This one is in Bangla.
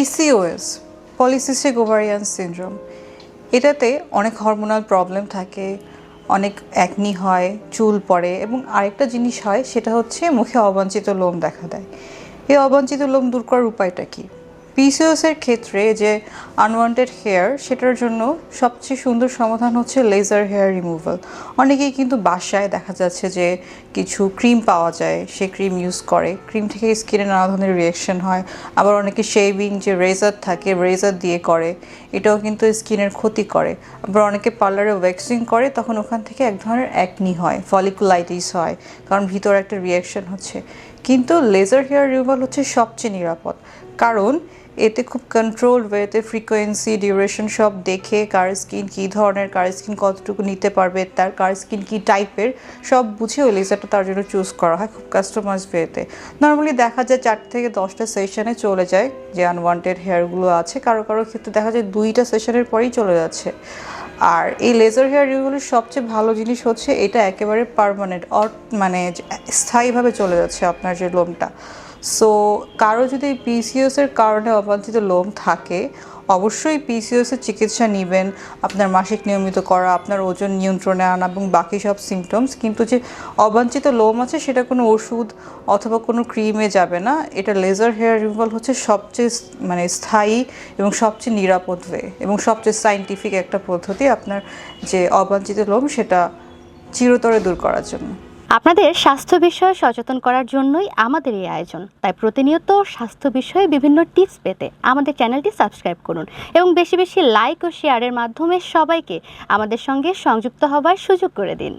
পিসিওএস, পলিসিস্টিক ওভারিয়ান সিনড্রোম, এটাতে অনেক হরমোনাল প্রবলেম থাকে, অনেক অ্যাকনি হয়, চুল পড়ে এবং আরেকটা জিনিস হয় সেটা হচ্ছে মুখে অবাঞ্ছিত লোম দেখা দেয়। এই অবাঞ্ছিত লোম দূর করার উপায়টা কী? পিসিওএসের ক্ষেত্রে যে আনওয়ান্টেড হেয়ার, সেটার জন্য সবচেয়ে সুন্দর সমাধান হচ্ছে লেজার হেয়ার রিমুভাল। অনেকেই কিন্তু বাসায় দেখা যাচ্ছে যে কিছু ক্রিম পাওয়া যায়, সে ক্রিম ইউজ করে, ক্রিম থেকে স্কিনে নানা ধরনের রিয়াকশন হয়। আবার অনেকে শেভিং যে রেজার থাকে, রেজার দিয়ে করে, এটাও কিন্তু স্কিনের ক্ষতি করে। আবার অনেকে পার্লারে ওয়্যাক্সিং করে, তখন ওখান থেকে এক ধরনের অ্যাকনি হয়, ফলিকুলাইটিস হয়, কারণ ভিতরে একটা রিয়াকশন হচ্ছে। কিন্তু লেজার হেয়ার রিমুভাল হচ্ছে সবচেয়ে নিরাপদ, কারণ এতে খুব কন্ট্রোলড ওয়েতে ফ্রিকোয়েন্সি, ডিউরেশন সব দেখে কার স্কিন কী ধরনের, কার স্কিন কতটুকু নিতে পারবে, তার কার স্কিন কী টাইপের, সব বুঝে ওই লেজারটা তার জন্য চুজ করা হয় খুব কাস্টমাইজ ওয়েতে। নর্মালি দেখা যায় 4 থেকে 10টা সেশনে চলে যায় যে আনওয়ান্টেড হেয়ারগুলো আছে, কারো কারো ক্ষেত্রে দেখা যায় 2টা সেশনের পরেই চলে যাচ্ছে। আর এই লেজার হেয়ার রিমুভালের সবচেয়ে ভালো জিনিস হচ্ছে এটা একেবারে পার্মানেন্ট, মানে স্থায়ীভাবে চলে যাচ্ছে আপনার যে লোমটা। সো কারো যদি পিসিওএসের কারণে অবাঞ্ছিত লোম থাকে, অবশ্যই পিসিওএসের চিকিৎসা নেবেন, আপনার মাসিক নিয়মিত করা, আপনার ওজন নিয়ন্ত্রণে আনা এবং বাকি সব সিমটমস। কিন্তু যে অবাঞ্ছিত লোম আছে সেটা কোনো ওষুধ অথবা কোনো ক্রিমে যাবে না। এটা লেজার হেয়ার রিমুভাল হচ্ছে সবচেয়ে স্থায়ী এবং সবচেয়ে নিরাপদ ওয়ে এবং সবচেয়ে সায়েন্টিফিক একটা পদ্ধতি আপনার যে অবাঞ্ছিত লোম সেটা চিরতরে দূর করার জন্য। আপনাদের স্বাস্থ্য বিষয়ে সচেতন করার জন্যই আমাদের এই আয়োজন। তাই প্রতিনিয়ত স্বাস্থ্য বিষয়ে বিভিন্ন টিপস পেতে আমাদের চ্যানেলটি সাবস্ক্রাইব করুন এবং বেশি বেশি লাইক ও শেয়ারের মাধ্যমে সবাইকে আমাদের সঙ্গে সংযুক্ত হবার সুযোগ করে দিন।